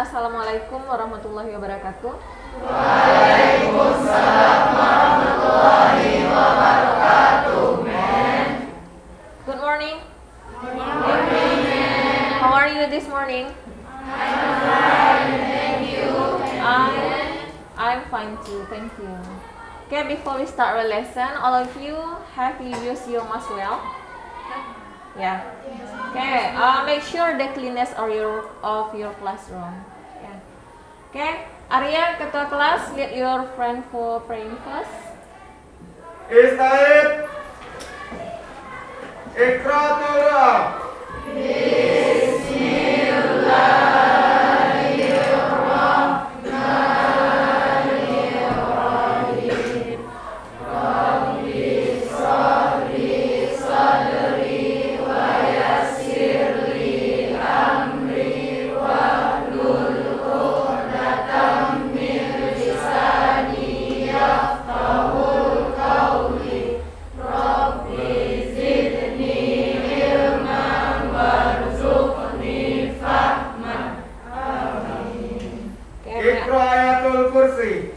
Assalamualaikum warahmatullahi wabarakatuh. Waalaikumsalam warahmatullahi wabarakatuh, man. Good morning. Good morning, man. How are you this morning? I'm fine, thank you. I'm fine too, thank you. Okay, before we start our lesson, all of you, have you used your mask well? Yeah. Okay, make sure the cleanness of your classroom. Yeah. Okay, Arya, ketua kelas, lead your friend for praying first. Istaid, Ikra Torah. Ikra ayatul kursi.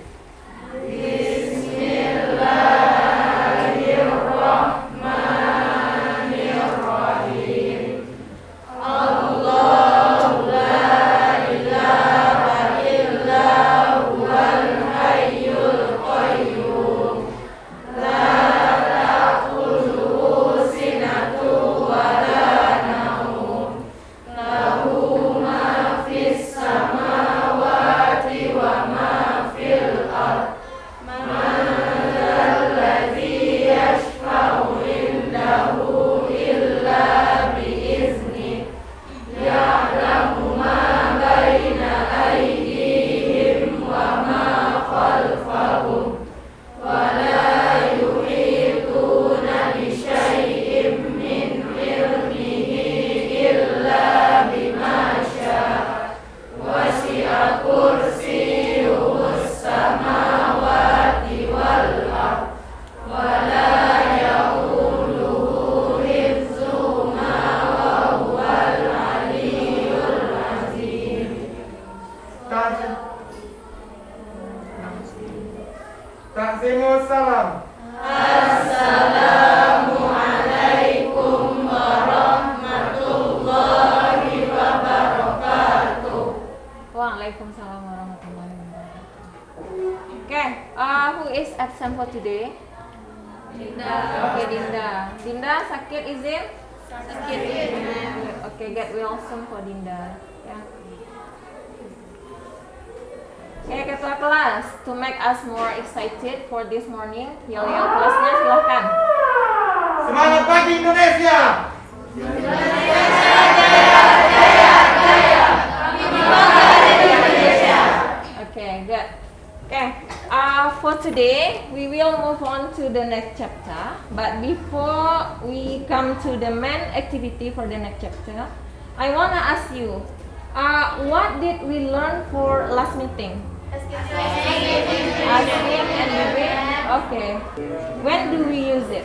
Takzimus salam. Assalamualaikum warahmatullahi wabarakatuh. Waalaikumsalam warahmatullahi wabarakatuh. Okay, who is absent for today? Dinda. Okay, Dinda. Dinda sakit izin? Sakit. Okay, get well soon for Dinda. Ya. Okay, ketua kelas, to make us more excited for this morning, yel kelasnya silahkan. Semangat pagi Indonesia. Okay, good. Okay, for today, we will move on to the next chapter. But before we come to the main activity for the next chapter, I wanna ask you, what did we learn for last meeting? Asking and giving. Okay. When do we use it?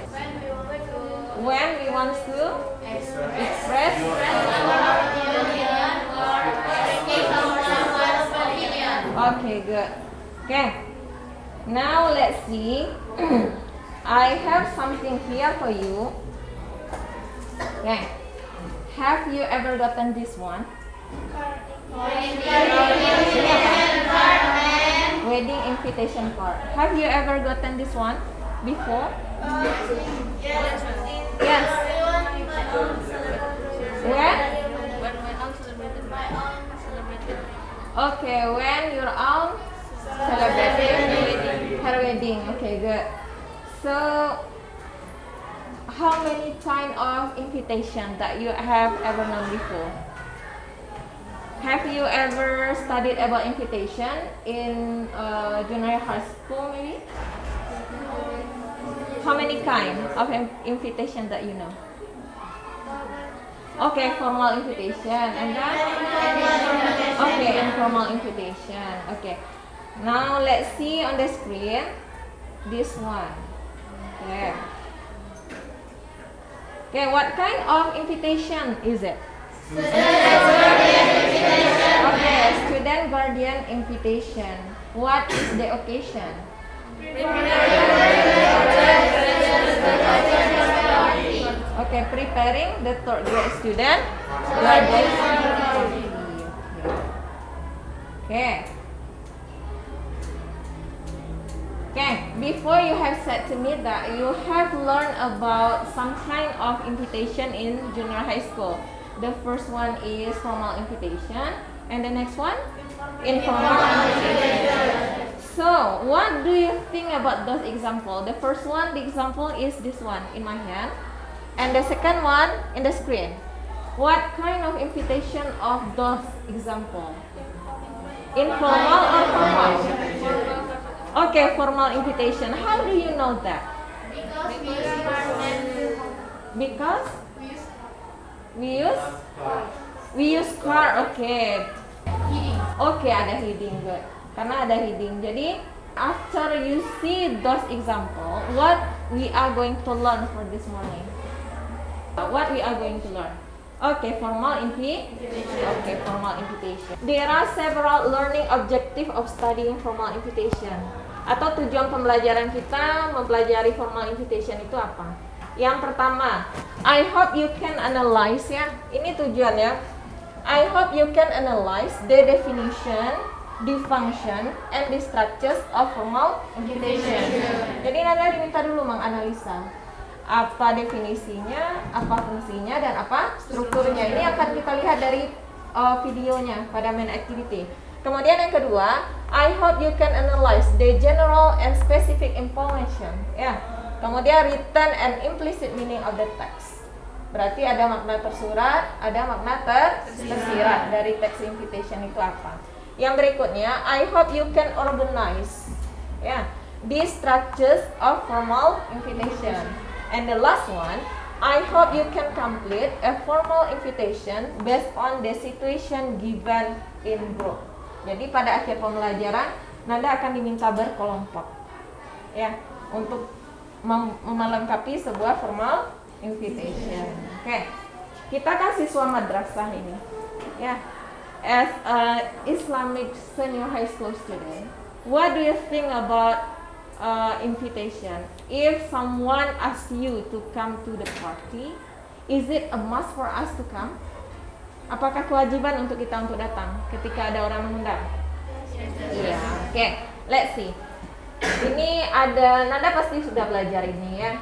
When we want to express. Okay, good. Okay. Now let's see. I have something here for you. Okay. Have you ever gotten this one? Wedding invitation card. Have you ever gotten this one before? Yes. When? When my aunt celebrated Okay, when your aunt celebrated her wedding. Okay, good. So, how many kind of invitation that you have ever known before? Have you ever studied about invitation in junior high school maybe? How many kind of invitation that you know? Okay, formal invitation and then? Okay, informal invitation. Okay. Now let's see on the screen this one. Okay. Okay, what kind of invitation is it? Okay, student guardian invitation. What is the occasion? Okay, preparing the third grade student guardian party. Okay. Okay, before you have said to me that you have learned about some kind of invitation in junior high school. The first one is formal invitation, and the next one informal invitation. So, what do you think about those examples? The first one, the example is this one in my hand, and the second one in the screen. What kind of invitation of those examples? Informal or formal? Okay, formal invitation. How do you know that? Because we use card. Okay. Okay, ada heading, good. Karena ada heading. Jadi after you see those example, what we are going to learn for this morning? What we are going to learn? Okay, formal invitation. Okay, formal invitation. There are several learning objective of studying formal invitation. Atau tujuan pembelajaran kita mempelajari formal invitation itu apa? Yang pertama, I hope you can analyze ya. Ini tujuannya. I hope you can analyze the definition, the function, and the structures of formal invitation. Jadi Nanda diminta dulu menganalisa apa definisinya, apa fungsinya, dan apa strukturnya. Ini akan kita lihat dari videonya pada main activity. Kemudian yang kedua, I hope you can analyze the general and specific information. Ya. Kemudian written and implicit meaning of the text. Berarti ada makna tersurat, ada makna tersirat dari text invitation itu apa. Yang berikutnya, I hope you can organize ya, these structures of formal invitation. And the last one, I hope you can complete a formal invitation based on the situation given in group. Jadi pada akhir pembelajaran, Nanda akan diminta berkelompok ya, untuk melengkapi sebuah formal invitation. Oke. Kita kan siswa madrasah ini. Ya. As a Islamic senior high school student, what do you think about invitation? If someone asks you to come to the party, is it a must for us to come? Apakah kewajiban untuk kita untuk datang ketika ada orang mengundang? Iya. Oke. Let's see. Ini ada, Nanda pasti sudah belajar ini ya.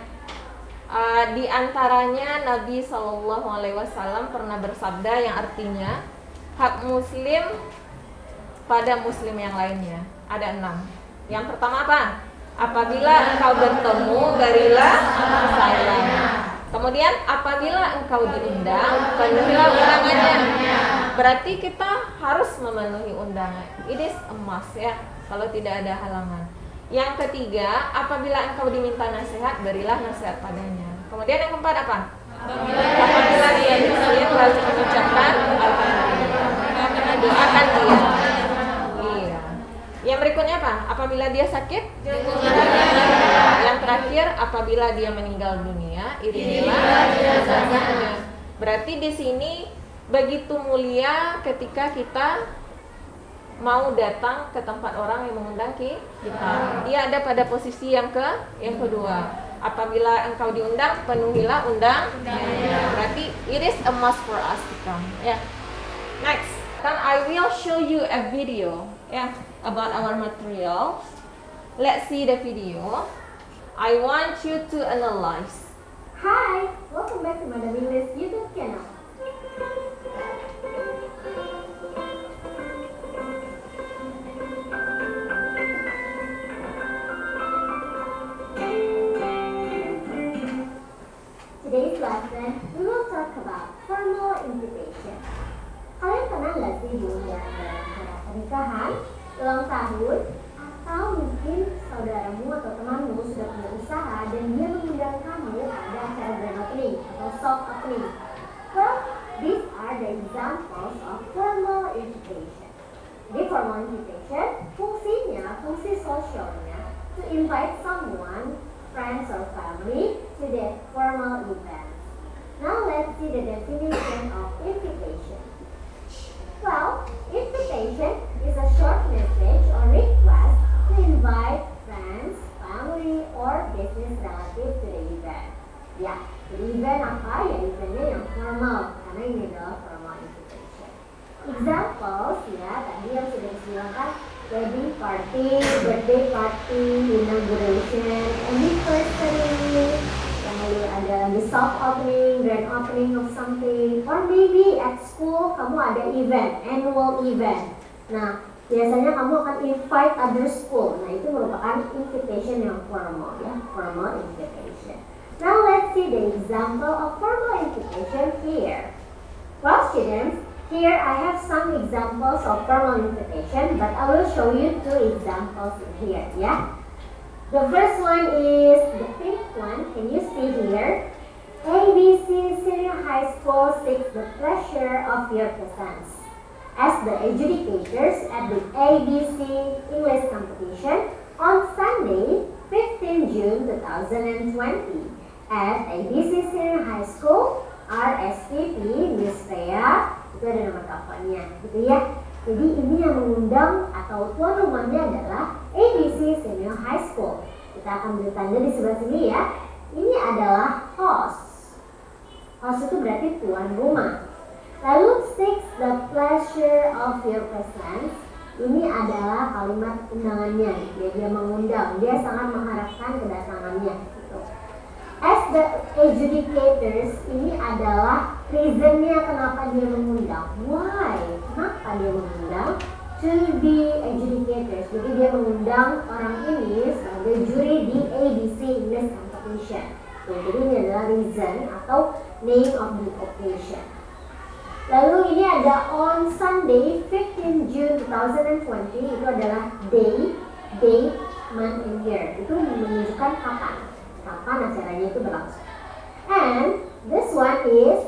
Di antaranya Nabi SAW pernah bersabda yang artinya hak muslim pada muslim yang lainnya. Ada 6. Yang pertama apa? Apabila engkau bertemu, berilah salam. Kemudian apabila engkau diundang, penuhilah undangannya. Berarti kita harus memenuhi undangan. It is a must ya, kalau tidak ada halangan. Yang ketiga, apabila engkau diminta nasihat, berilah nasihat padanya. Kemudian yang keempat apa? Apabila dia muslim, lalu mengucapkan alhamdulillah. Doakan dia. Iya. Yang berikutnya apa? Apabila dia sakit, yang terakhir, apabila dia meninggal dunia, iringilah jenazahnya. Berarti di sini begitu mulia ketika kita mau datang ke tempat orang yang mengundang kita. Dia ada pada posisi yang kedua. Apabila engkau diundang, penuhilah undangannya. Berarti it is a must for us to come. Yeah. Next, I will show you a video about our materials. Let's see the video. I want you to analyze. Hi, welcome back to Madam English YouTube channel. Today's lesson, we will talk about formal invitation. Kalian pernah nggak sih diundang dalam acara pernikahan, ulang tahun, atau mungkin saudaramu atau temanmu sudah punya usaha dan dia mengundang kamu pada acara grand opening atau soft opening? Well, these are the examples of formal invitation. Di formal invitation, fungsi sosialnya to invite someone, friends or family to the formal event. Now let's see the definition of invitation. Well, invitation relative to the event. Ya, jadi event apa? Ya eventnya yang formal, karena ini adalah formal invitation. Examples ya, tadi yang sudah dibilangkan wedding party, birthday party, inauguration, anniversary, lalu ada the soft opening, grand opening of something, or maybe at school kamu ada event, annual event. Nah, biasanya kamu akan invite other school. Nah, itu merupakan invitation yang formal ya, formal invitation. Now let's see the example of formal invitation here. Well, students, here I have some examples of formal invitation, but I will show you 2 examples in here, yeah? The first one is the pink one. Can you see here? ABC Senior High School seeks the pleasure of your presence as the adjudicators at the ABC English competition on Sunday, 15 June 2020 at ABC Senior High School. RSVP Miss Freya, itu ada nomor teleponnya, gitu ya. Jadi ini yang mengundang atau tuan rumahnya adalah ABC Senior High School. Kita akan beri tanda di sebelah sini ya. Ini adalah host. Host itu berarti tuan rumah. Lalu seeks the pleasure of your presence. Ini adalah kalimat undangannya. Dia mengundang. Dia sangat mengharapkan kedatangannya. Gitu. As the adjudicators, ini adalah reasonnya kenapa dia mengundang. Why? Kenapa dia mengundang? To be adjudicators. Jadi dia mengundang orang ini sebagai juri di ABC English Competition. Jadi ini adalah reason atau name of the occasion. Lalu ini ada on Sunday 15 June 2020. Itu adalah day, date, month, and year. Itu menunjukkan kapan acaranya itu berlangsung. And this one is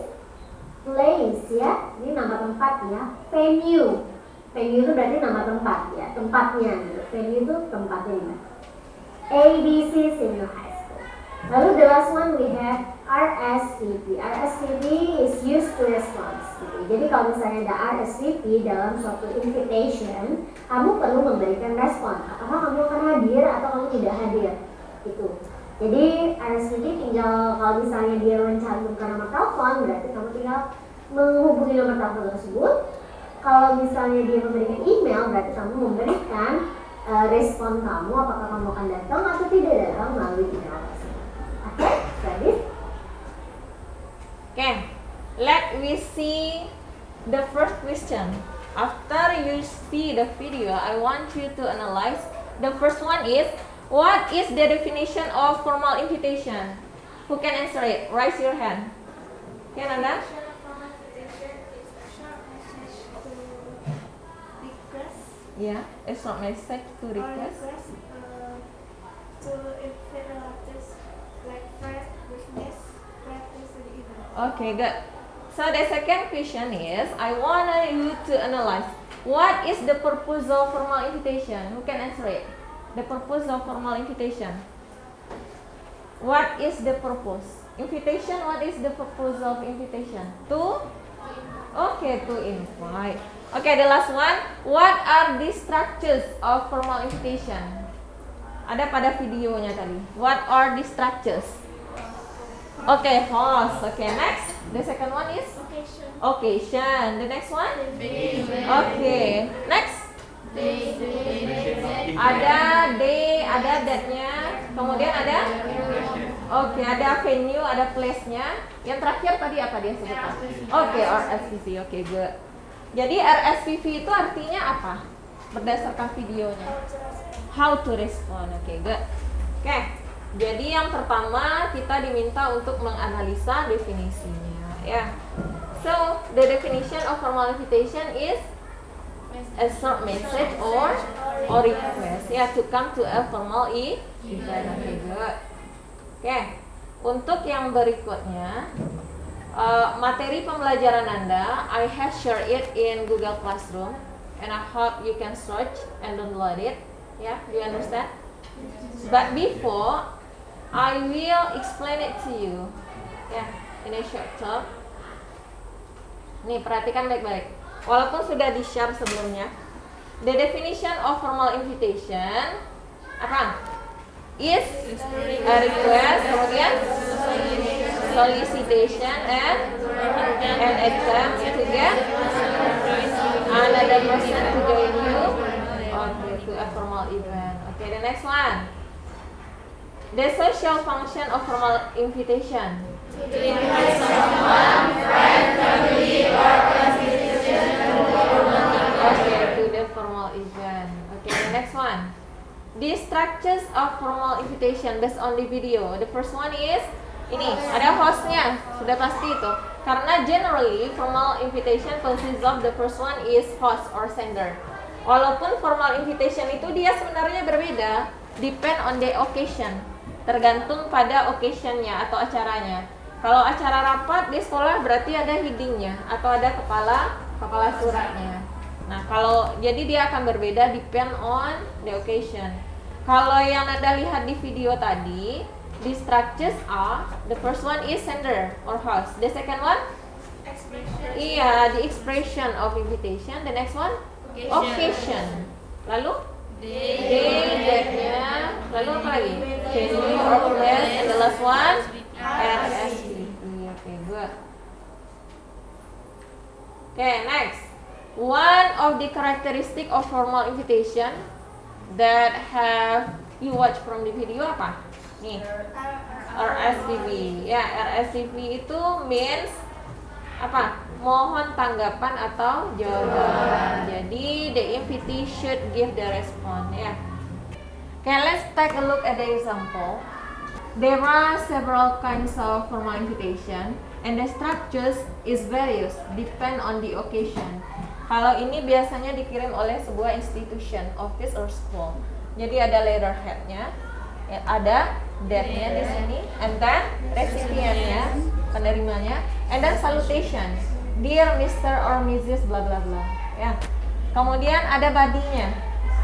place ya. Ini nama tempat ya. Venue. Venue itu berarti nama tempat ya, tempatnya gitu. Venue itu tempatnya. ABC Senior High School. Lalu the last one we have RSVP. RSVP is used to response. Gitu. Jadi kalau misalnya ada RSVP dalam suatu invitation, kamu perlu memberikan respon. Apakah kamu akan hadir atau kamu tidak hadir? Gitu. Jadi RSVP tinggal kalau misalnya dia mencantumkan nomor telepon, berarti kamu tinggal menghubungi nomor telepon tersebut. Kalau misalnya dia memberikan email, berarti kamu memberikan respon kamu apakah kamu akan datang atau tidak datang melalui email tersebut. Oke, jadi. Okay, let we see the first question. After you see the video, I want you to analyze. The first one is, what is the definition of formal invitation? Who can answer it? Raise your hand. Can Anda? Formal invitation is a short message to request Yeah, a short message to or request. to invite relatives like friend, business, relatives to the event. Okay, good. So the second question is, I want you to analyze. What is the purpose of formal invitation? Who can answer it? The purpose of formal invitation. What is the purpose? Invitation, what is the purpose of invitation? To? Okay, to invite. Okay, the last one. What are the structures of formal invitation? Ada pada videonya tadi. What are the structures? Okay, host. Okay, next. The second one is? Occasion. Occasion. The next one? Okay, next. Ada day, ada date-nya, kemudian ada oke, ada venue, ada place-nya. Yang terakhir tadi apa dia sebutkan? Oke, RSVP. Oke, good. Jadi RSVP itu artinya apa? Berdasarkan videonya. How to respond. Oke, good. Oke. Jadi yang pertama kita diminta untuk menganalisa definisinya, ya. So, the definition of formal invitation is a short message or request to come to a formal event. Okay, good. Okay. Untuk yang berikutnya, materi pembelajaran Anda, I have shared it in Google Classroom, and I hope you can search and download it. Yeah, do you understand? But before, I will explain it to you. Yeah, in a short term. Nih, perhatikan baik-baik. Walaupun sudah di-share sebelumnya. The definition of formal invitation apa? is a request, kemudian solicitation and an attempt to get another person to join you to a formal event. Okay, the next one. The social function of formal invitation. Okay, to the formal event. Okay, the next one. The structures of formal invitation based on the video. The first one is ini, ada hostnya, sudah pasti itu. Karena generally formal invitation consists of the first one is host or sender. Walaupun formal invitation itu dia sebenarnya berbeda, depend on the occasion, tergantung pada occasionnya atau acaranya. Kalau acara rapat di sekolah berarti ada headingnya atau ada kepala suratnya. Nah, kalau jadi dia akan berbeda depend on the occasion. Kalau yang Anda lihat di video tadi, the structures are the first one is sender or host. The second one? Expression. Iya, the expression of invitation. The next one? Occasion. Lalu? Day, date-nya. Lalu apa lagi? Venue or place. And the last one? RSVP. Okay, good. Okay, next. One of the characteristic of formal invitation that have you watch from the video apa? Nih, RSVP. Ya, RSVP itu means apa? Mohon tanggapan atau jawaban. Jadi the invitee should give the response. Ya. Okay, let's take a look at the example. There are several kinds of formal invitation, and the structures is various, depend on the occasion. Kalau ini biasanya dikirim oleh sebuah institution, office or school. Jadi ada letterhead-nya, ya, ada date-nya di sini, and then recipientnya, penerimanya, and then salutation, dear Mr. or Mrs. bla bla bla. Ya. Kemudian ada body-nya,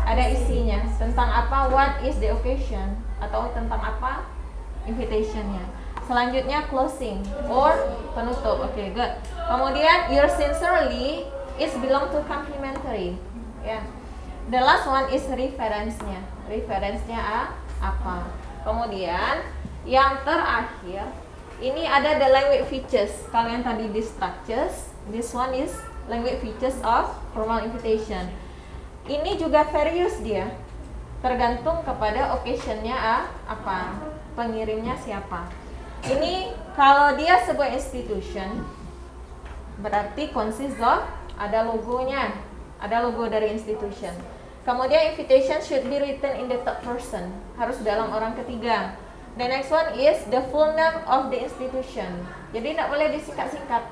ada isinya tentang apa, what is the occasion, atau tentang apa invitation-nya. Selanjutnya closing or penutup. Okay, good. Kemudian your sincerely is belong to complimentary. Ya. The last one is reference-nya. Reference-nya apa? Kemudian yang terakhir ini ada the language features. Kalau yang tadi di structures, this one is language features of formal invitation. Ini juga various dia, tergantung kepada occasion-nya apa, pengirimnya siapa. Ini kalau dia sebuah institution, berarti consists of ada logonya, ada logo dari institution. Kemudian invitation should be written in the third person, harus dalam orang ketiga. The next one is the full name of the institution. Jadi tidak boleh disingkat-singkat,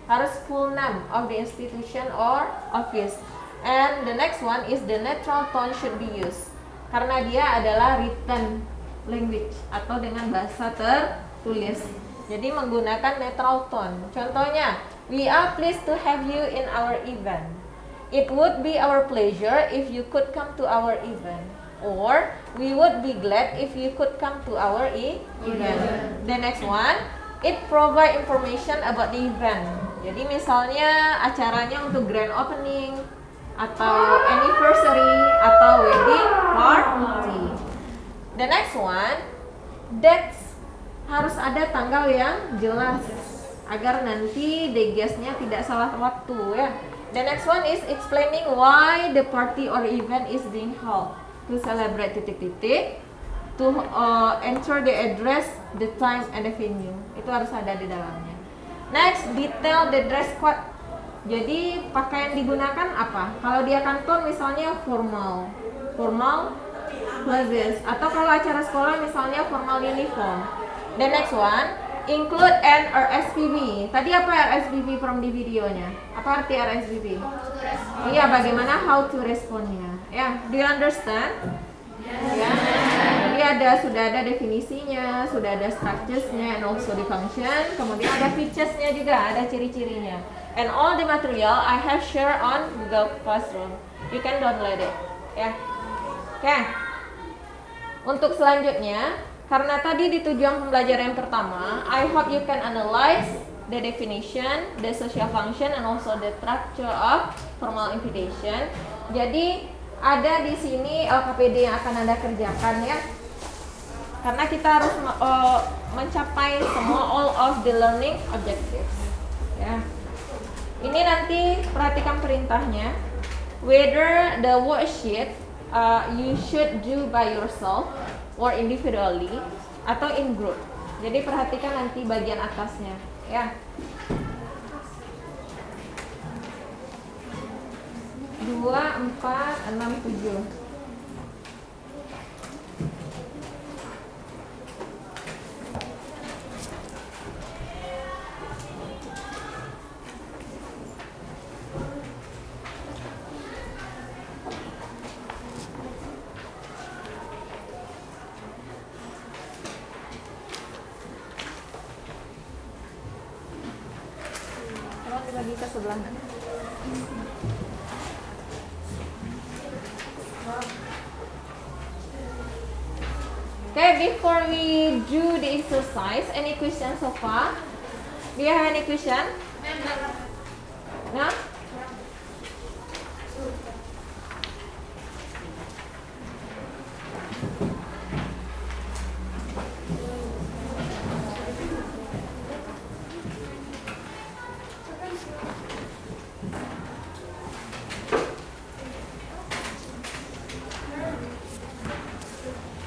harus full name of the institution or office. And the next one is the neutral tone should be used, karena dia adalah written language atau dengan bahasa tertulis. Jadi menggunakan neutral tone. Contohnya, we are pleased to have you in our event. It would be our pleasure if you could come to our event. Or, we would be glad if you could come to our event. The next one, it provide information about the event. Jadi misalnya acaranya untuk grand opening, atau anniversary, atau wedding party. The next one, dates. Harus ada tanggal yang jelas agar nanti the guest-nya tidak salah waktu ya. The next one is explaining why the party or event is being held. To celebrate titik-titik, to enter the address, the time, and the venue. Itu harus ada di dalamnya. Next, detail the dress code. Jadi pakaian digunakan apa? Kalau dia kantor misalnya formal clothes, atau kalau acara sekolah misalnya formal uniform. The next one, include an RSVP. Tadi apa RSVP from di videonya? Apa arti RSVP? Iya, bagaimana how to respondnya. Ya, do you understand? Ya. Jadi sudah ada definisinya, sudah ada structures-nya, and also the function. Kemudian ada features-nya juga, ada ciri-cirinya. And all the material I have shared on Google Classroom. You can download it. Ya. Oke. Untuk selanjutnya, karena tadi di tujuan pembelajaran yang pertama, I hope you can analyze the definition, the social function, and also the structure of formal invitation. Jadi ada di sini LKPD yang akan Anda kerjakan ya. karena kita harus mencapai semua all of the learning objectives. Ya. Ini nanti perhatikan perintahnya. Whether the worksheet you should do by yourself or individually atau in group. Jadi perhatikan nanti bagian atasnya, ya. 2, 4, 6, 7. Coba dibagi ke sebelah mana? Okay, before we do the exercise, any questions so far? Do you have any question? No?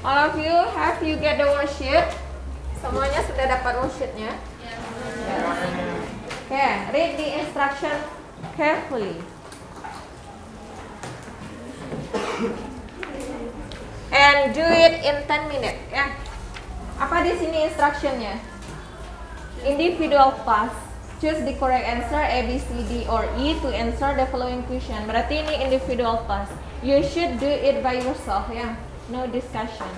All of you, have you get the worksheet? Semuanya sudah dapat worksheetnya? Okay, read the instruction carefully. And do it in 10 minutes. Ya. Apa di sini instructionnya? Individual task. Choose the correct answer A, B, C, D, or E to answer the following question. Berarti ini individual task. You should do it by yourself, ya. No discussion.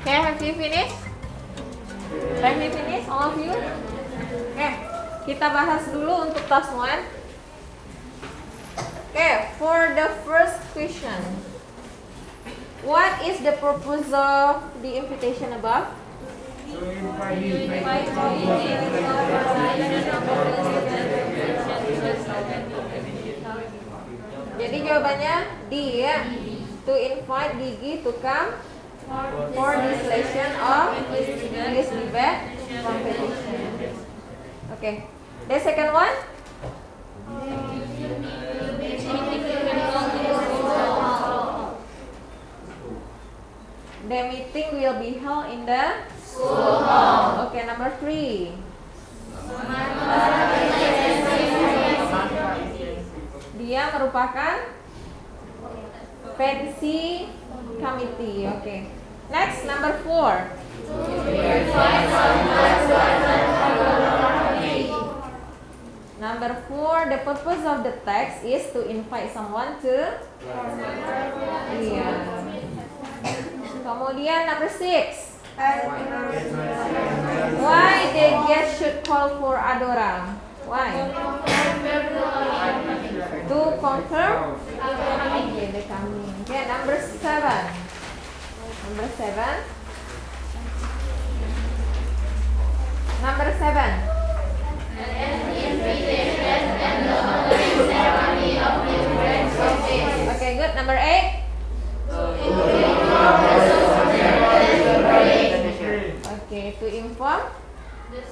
Okay, have you finished? Have you finished, all of you? Okay, kita bahas dulu untuk task 1. Okay, for the first question, what is the purpose of the invitation above? Jadi jawabannya D ya. To invite Gigi to come for this lesson of English debate competition. Okay. The second one? The meeting will be held in the school hall. Okay, number 3. Dia merupakan pensi committee. Okay. Next, number 4. Number 4, the purpose of the text is to invite someone to. Iya. Kemudian number 6. Why the guest should call for Adora? Why? To confirm. Okay, the coming. Okay, number 7. Number 7. Number 7. Okay, good. Number 8. Okay, to inform the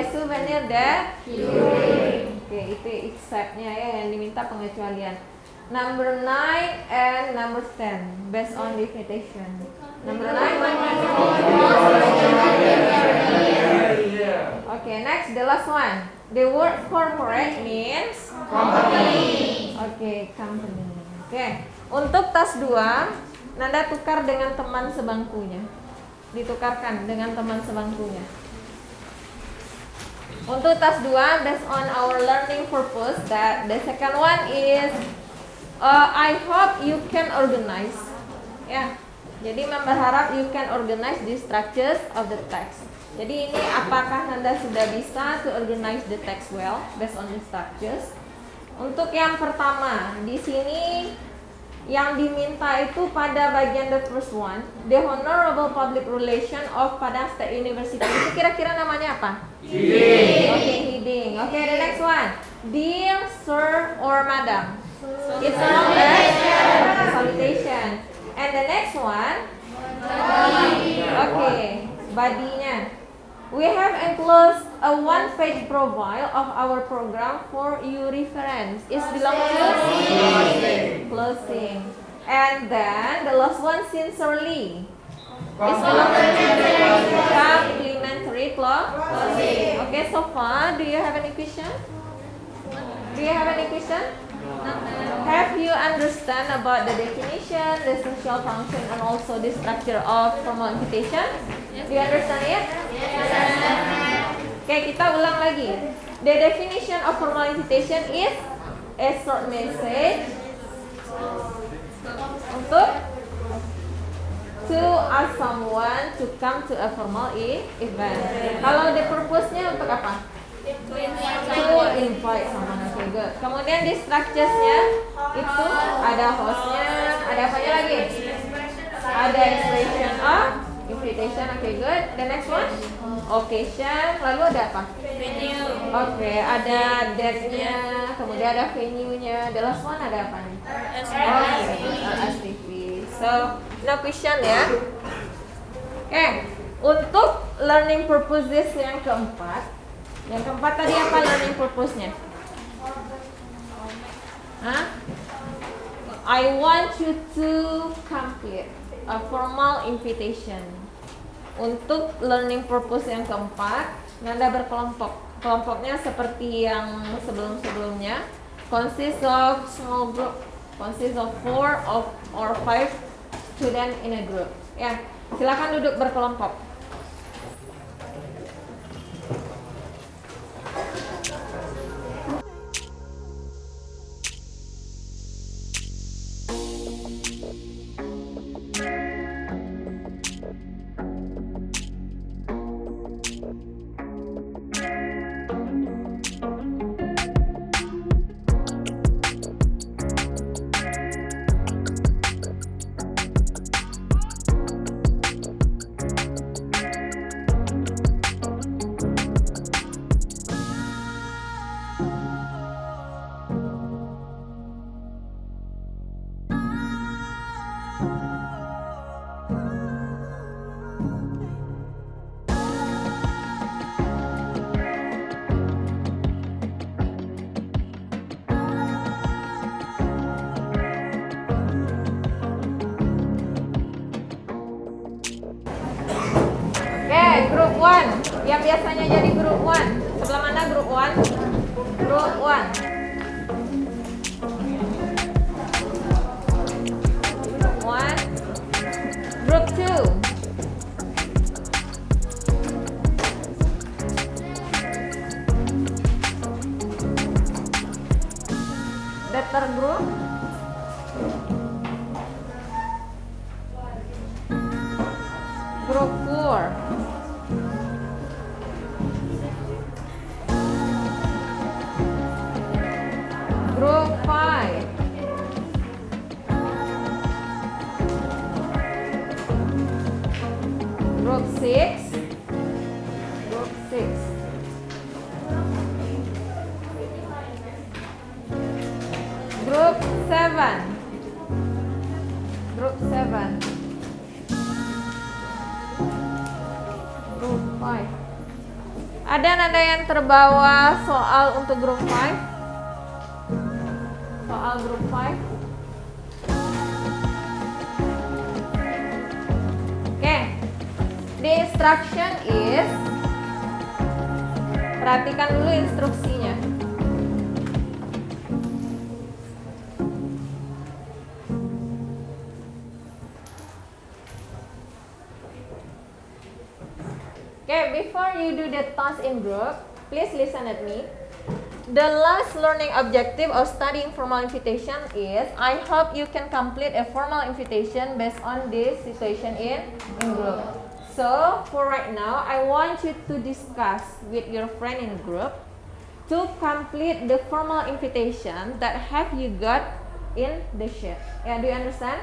souvenir that. Okay, itu exceptnya ya yang diminta pengecualian. Number 9 and number 10 based on the invitation. Number 9. Okay, next the last one. The word corporate means company. Okay, company. Okay. Untuk tas 2, Nanda tukar dengan teman sebangkunya. Ditukarkan dengan teman sebangkunya. Untuk tas 2, based on our learning purpose, that the second one is I hope you can organize. Ya. Jadi berharap you can organize the structures of the text. Jadi ini apakah Nanda sudah bisa to organize the text well based on the structures? Untuk yang pertama, di sini yang diminta itu pada bagian the first one, the Honorable Public Relation of Padang State University. Itu kira-kira namanya apa? Heading. Okay, heading. Okay, the next one. Dear Sir or Madam. It's known as salutation. And the next one. Okay, body-nya. We have enclosed a one-page profile of our program for your reference. It belongs to closing. And then the last one, sincerely. It belongs to complimentary closing. Okay, so far, do you have any question? Do you have any question? Have you understand about the definition, the social function, and also the structure of formal invitation? Do you understand it? Okay, kita ulang lagi. The definition of formal invitation is a short message untuk to ask someone to come to a formal event. Kalau the purpose-nya untuk apa? To invite someone. Okay, good. Kemudian di structures-nya itu ada host-nya, ada apanya lagi? Ada expression of invitation. Okay, good. The next one? Occasion. Lalu ada apa? Venue. Okay, ada date-nya, kemudian ada venue-nya. The last one ada apa nih? STV. So, no question ya. Okay, untuk learning purposes yang keempat. Yang keempat tadi apa learning purpose-nya? Hah? I want you to complete a formal invitation. Untuk learning purpose yang keempat, Nanda berkelompok. Kelompoknya seperti yang sebelum-sebelumnya. Consists of small group. Consists of 4 or 5 students in a group. Ya, silakan duduk berkelompok. Yang biasanya jadi grup 1. Sebelah mana grup 1? Grup 1. Group 2. Better group. Group 4. Group 5. Group 6. Group 6. Group 7. Group 7. Group 5. Ada nada yang terbawa soal untuk group 5? Soal group 5? Oke. The instruction is, perhatikan dulu instruksinya. Okay, before you do the task in group, please listen at me. The last learning objective of studying formal invitation is, I hope you can complete a formal invitation based on this situation in group. So, for right now, I want you to discuss with your friend in group to complete the formal invitation that have you got in the sheet. Yeah, do you understand?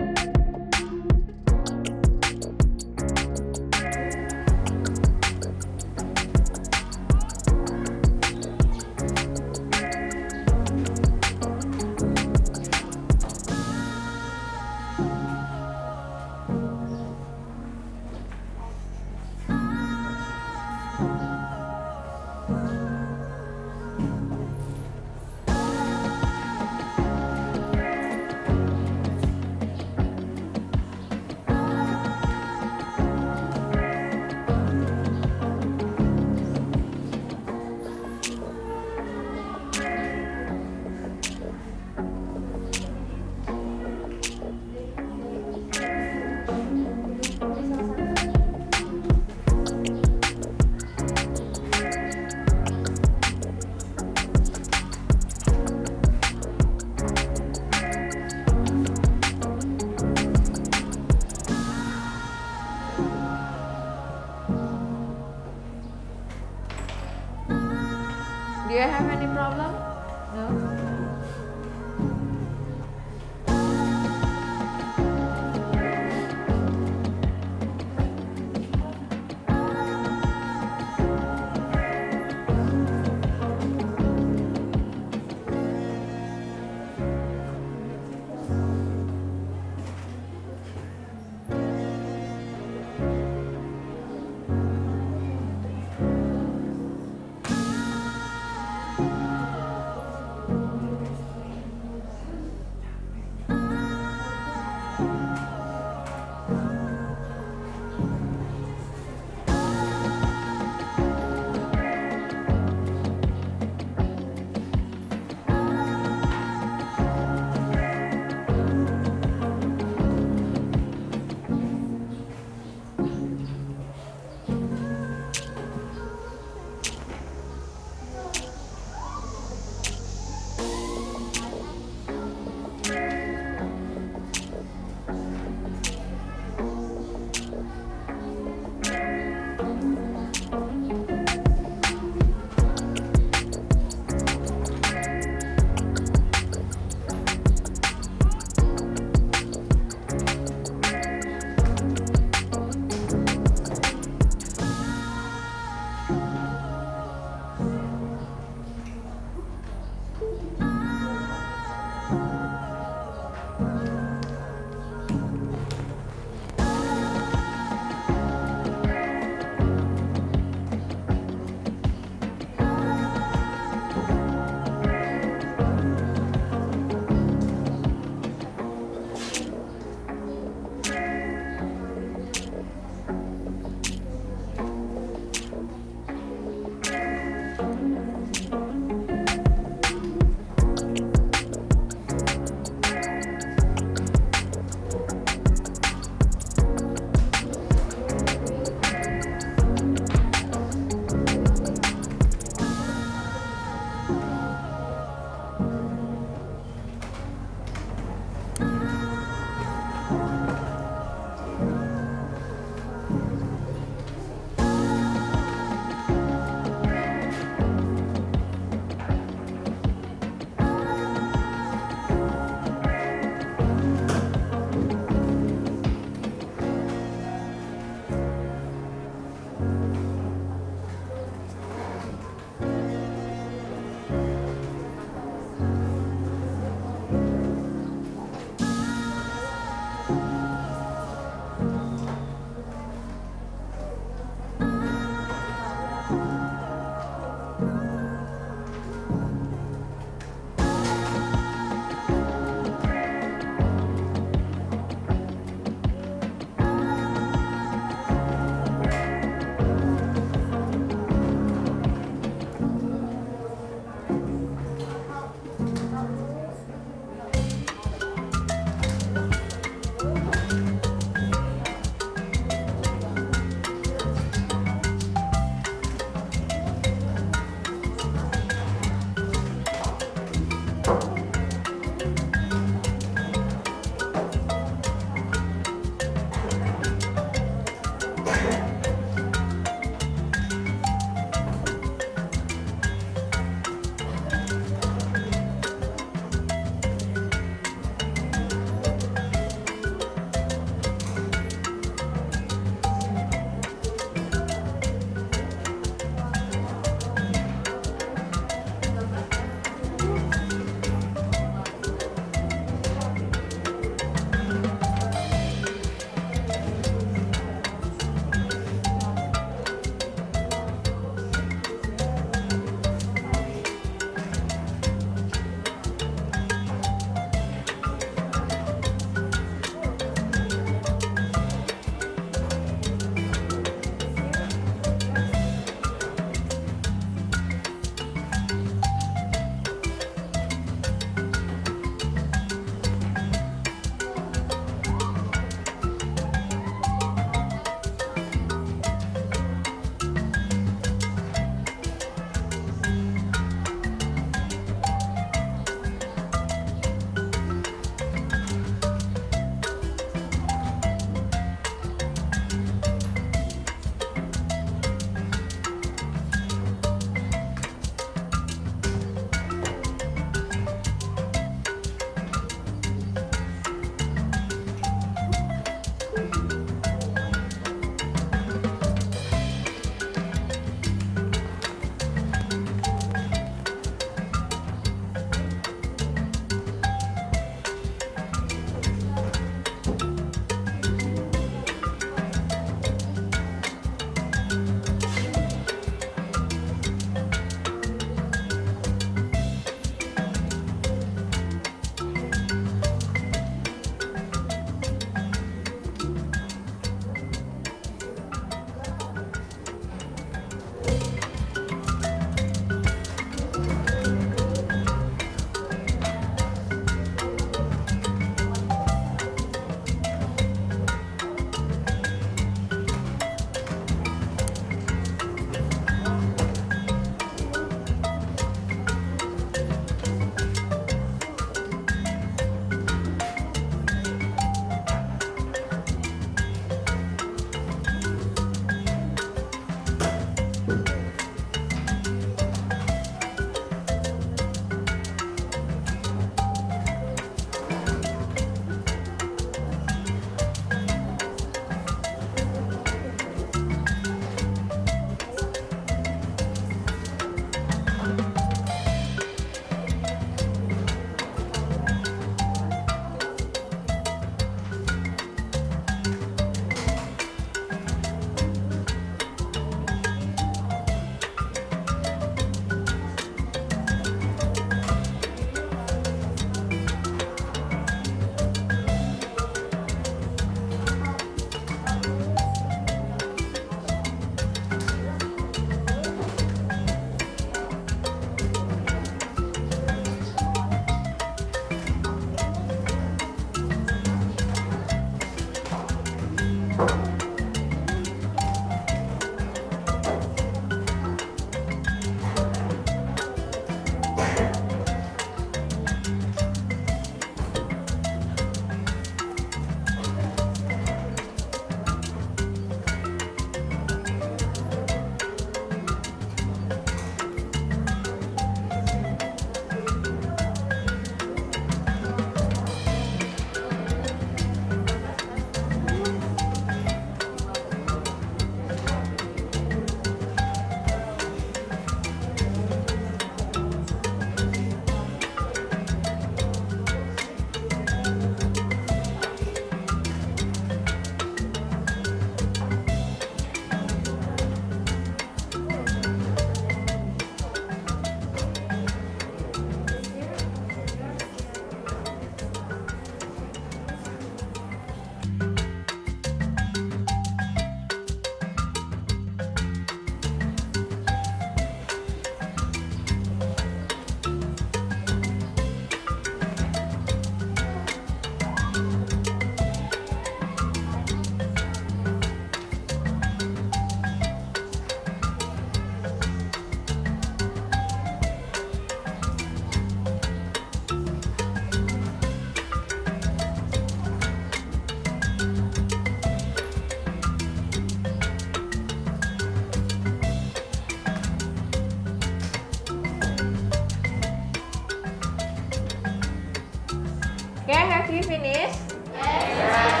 Okay, have you finished? Yes.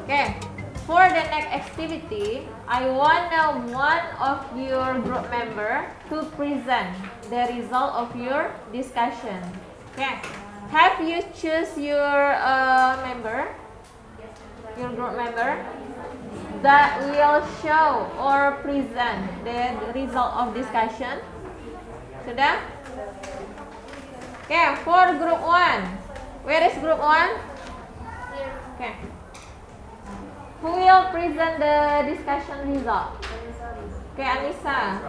Okay, for the next activity, I want one of your group member to present the result of your discussion. Okay, have you choose your group member that will show or present the result of discussion? Sudah? Okay, for group 1. Where is group 1? Okay. Who will present the discussion result? Okay, Anissa.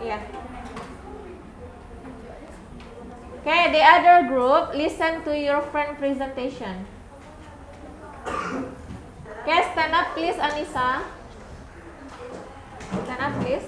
Yeah. Okay, the other group, listen to your friend presentation. Okay, stand up please, Anissa. Stand up please.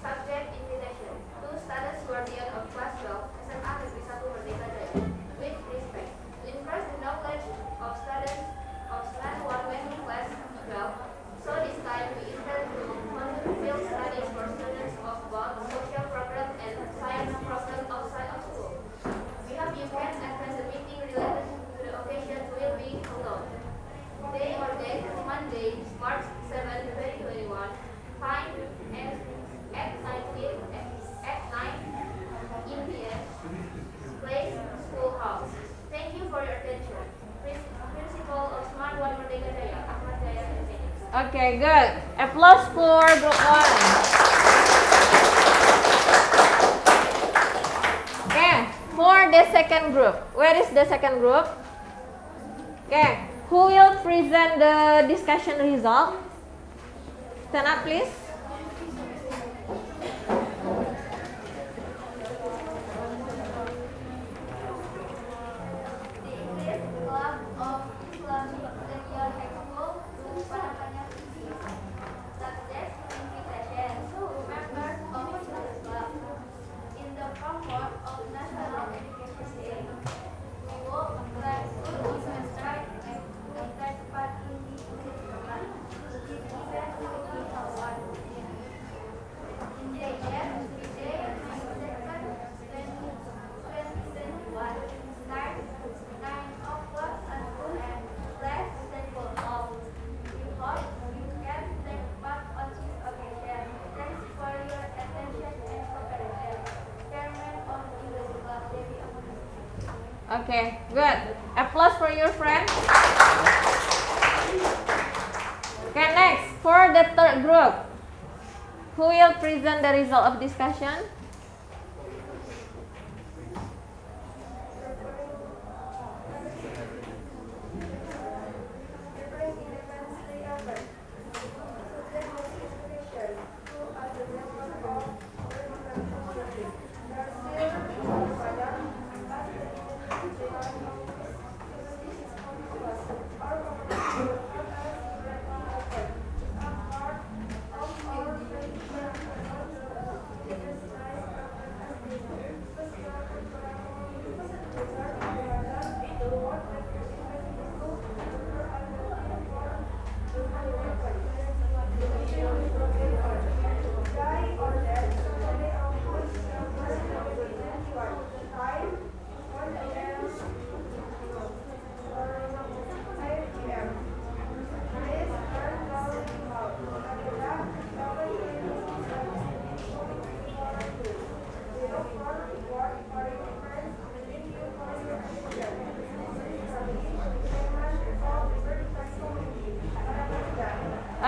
Subject invitation to students guardian of class 12 SMA Negeri 1 Merdeka Jaya. With respect, to impress the knowledge of students of SMAN 1 Wendy class 12. So this time we intend to monitor field studies for students of both social program and science program outside of school. We hope you can attend the meeting related to the occasion will be held. Day or date, Monday, March 7, 2021. Time at 9 p.m. Place, schoolhouse. Thank you for your attention. Principal of Smart 1 Merdeka Jaya, Ahmad Jaya Phoenix. Okay, good. Applause for group 1. Okay, for the second group. Where is the second group? Okay, who will present the discussion result? Stand up please. Okay, good. Applause for your friend. Okay, next, for the third group, who will present the result of discussion?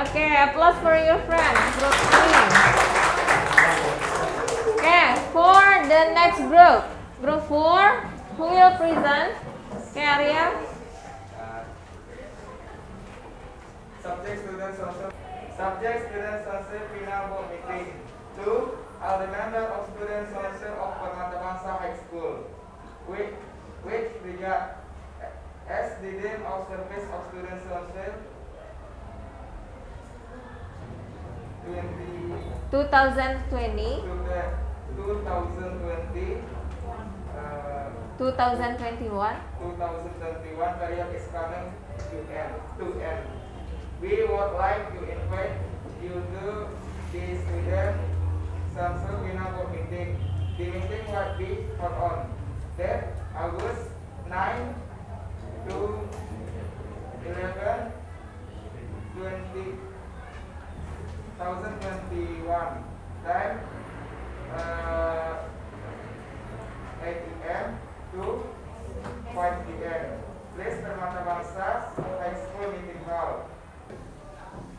Okay, applause for your friend, group 3. Okay, for the next group, group 4, who will present? Okay, Arya. Subject student social final board meeting. 2. All the member of student social of Permata Bangsa High School. Which regard as the dean of service of student social 2020, 2021. 2021 period is coming to end. We would like to invite you to the student social final board meeting. The meeting will be held on that August 9 to 11, 2021. Time 8 p.m. to 5 p.m. Place Permata Bangsa High School Meeting Hall.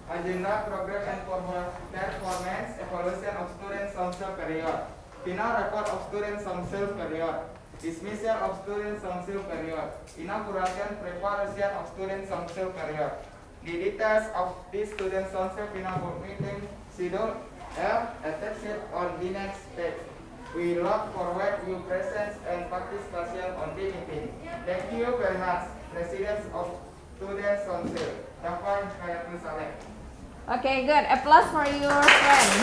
Agenda, program, and performance evaluation of student social period. Final report of student social period. Dismissal of student social period. Inauguration, preparation of student social period. The details of this student social final board meeting schedule are attached on the next page. We look forward to your presence and participation on the meeting. Thank you very much, President of Student Council, Dafar Hayatul Saleh. Okay, good. Applause for your friends.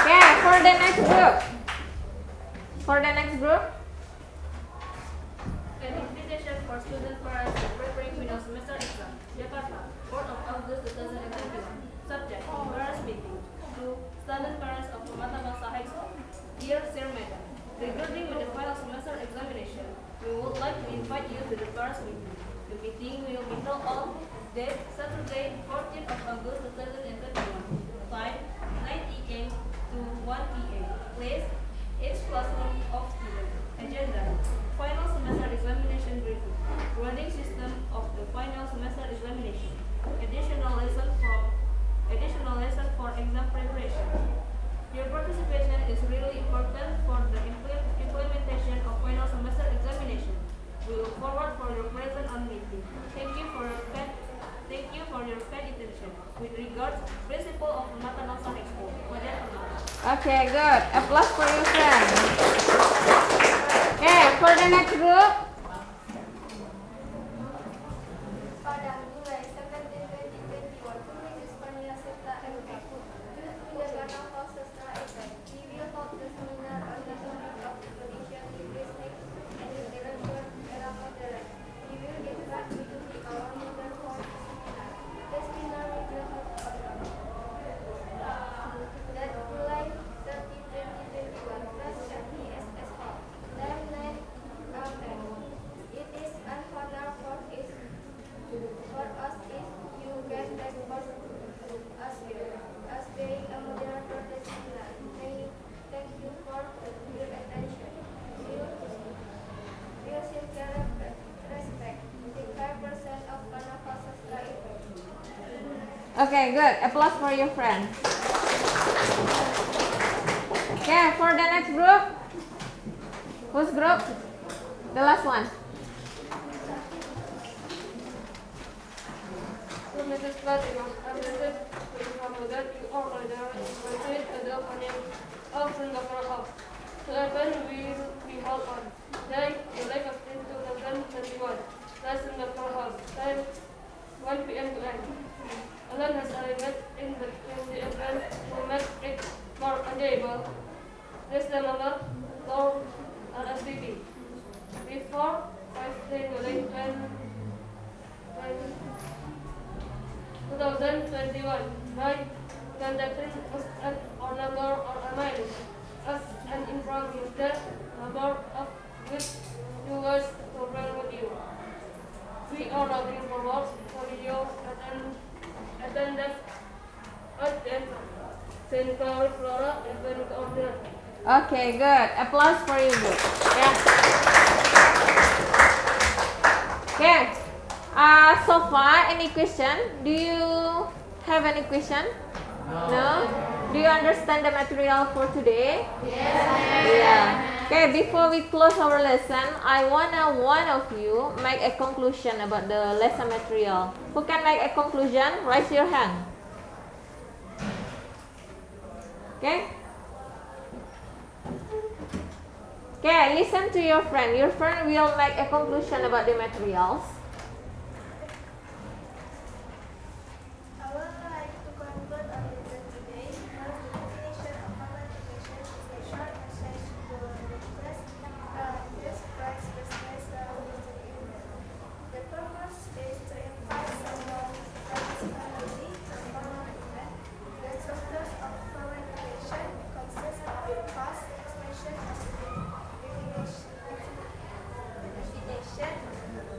Okay, for the next group. An invitation for student parents preparing final semester exam. Jakarta, 4th of August 2021. Subject, parents meeting. To student parents of Permata Bangsa High School. Dear Sir Madam, regarding with the final semester examination, we would like to invite you to the parents meeting. The meeting will be held on date Saturday, 14th of August 2021. Time 9 a.m. to 1 p.m. Place each classroom of students. Agenda: final semester examination briefing. Grading system of the final semester examination. Additional lesson for exam preparation. Your participation is really important for the implementation of final semester examination. We look forward for your presence on meeting. Thank you for your kind attention. With regards, Principal of Permata Bangsa High School, Madam Permata. Okay, good. Applause for your friend. Okay, for the next group. Pada mulai September 2021, Universitas Pendidikan serta MTQ, Pendidikan Awal Sastra Eksan, we will hold the seminar on the topic of condition linguistic and literature era modern. We will invite you to be our leader for the seminar. The seminar will be held on that July 30, 2021, plus at ESS Hall. Time 9 a.m. It is an honor for us if you can take part as being a moderator this seminar. Thank you for your attention. We sincere respect the 5% of Karnaval Sastra event. Okay, good. Applause for your friend. Okay, for the next group. Whose group? The last one. So, Mrs. Fatima, I visit to inform you that you are invited to the opening of Singapore House. The event will be held on day July 15, 2021, at Singapore House. Time 1 p.m. to end. Alan has arrived in the event to make it more enjoyable. Please remember Lord RSVP before 15 July 2021 by conducting an number or email as an inform you the number of which you wish to bring with you. We are looking forward for your attendance at the St. Paul Flora event coordinator. Okay, good. Applause for you, group. Yeah. Okay. So far, any question? Do you have any question? No? Do you understand the material for today? Yes. Yeah. Okay, before we close our lesson, I wanna one of you make a conclusion about the lesson material. Who can make a conclusion? Raise your hand. Okay? Okay, listen to your friend. Your friend will make a conclusion about the materials. I would like to conclude our lesson today. First, the definition of online education is a short message to request this price business The purpose is to invite someone that is family to formal event. The subject of formal education consists of class, expression, invitation,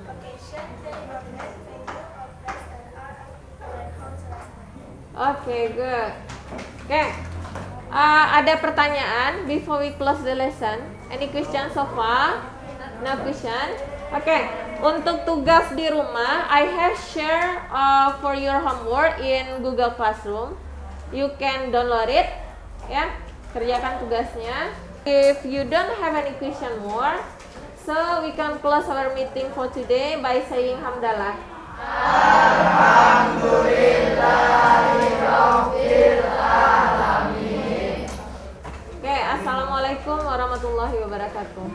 occasion, environment, venue, of place, and art, and how to Okay, good. Okay. Ada pertanyaan before we close the lesson? Any question so far? No question? Okay. Untuk tugas di rumah, I have share for your homework in Google Classroom. You can download it. Ya, kerjakan tugasnya. If you don't have any question more, so we can close our meeting for today by saying hamdalah. Oke, assalamualaikum warahmatullahi wabarakatuh.